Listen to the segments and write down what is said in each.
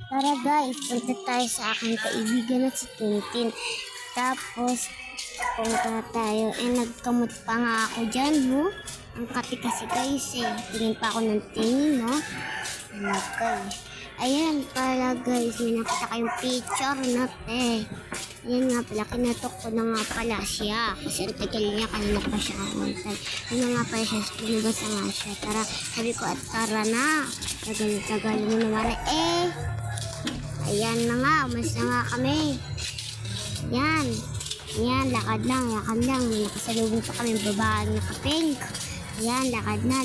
Tara guys, punta tayo sa aking kaibigan na si Tintin. Tapos, punta tayo. Nagkamot pa nga ako dyan, no? Ang kape kasi guys Tingin pa ako ng tingin, no? Ano guys? Ayan pala guys, may nakita kayong picture na Ayan nga pala, kinatok ko na nga pala siya. Kasi ang tagal niya, kanina pa siya kamuntay. Yun na nga pala siya, pinabasa nga siya. Tara, sabi ko at tara na. Tagal mo naman Ayan na nga, umalis na nga kami. Ayan, lakad lang. May nakasalubong pa kami, babaan na ka-pink. Ayan, lakad na.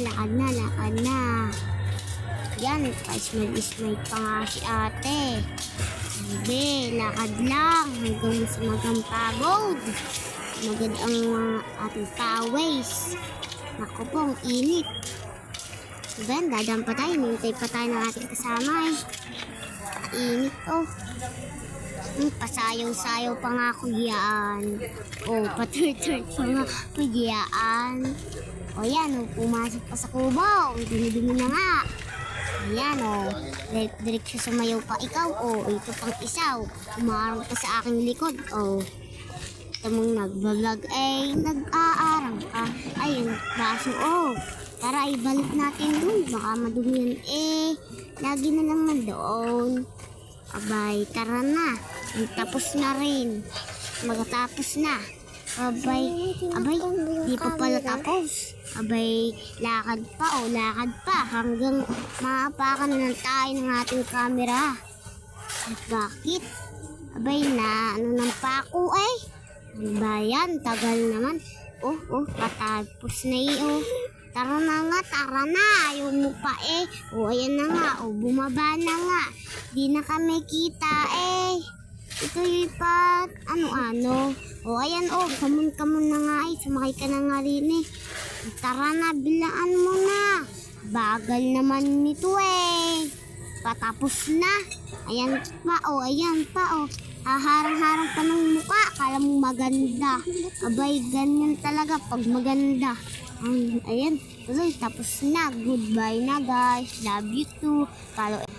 Ayan, pa-smile pa nga si ate. Hindi, lakad lang hanggang sa magampagod. Magad ang ating paways. Naku po, ang init. Diba, dadaan pa tayo. Nintay pa tayo ng ating kasama Init pasayaw-sayaw pa nga kuyaan. Paturtur pa nga kuyaan. Yan, pumasok pa sa kubo. Dumi-dumi na nga. Ayan direct sumayaw pa ikaw. Ito pang isaw. Umarang pa sa aking likod. Ito mong nag-vlog nag-aarang ka. Ayun, baso Tara, ibalik natin dun. Baka madumi yan lagi na naman doon. Abay, tara na. Tapos na rin. Magatapos na. Abay, di pa pala tapos. Abay, lakad pa. Hanggang maapakan na tayo ng ating camera. At bakit? Abay, ano ng pako Ano ba yan? Tagal naman. Patapos na Tara na. Ayaw mo pa ayan na nga. Bumaba na nga. Di na kami kita Ito yung ano. Ayan kamon na nga Sumakay ka na nga rin Tara na, bilaan mo na. Bagal naman nito Patapos na. Ayan pa Haharang-harang pa ng mukha. Kala mo maganda. Abay, ganyan talaga pag maganda. Ayan. Tapos na. Goodbye na guys. Love you too. Follow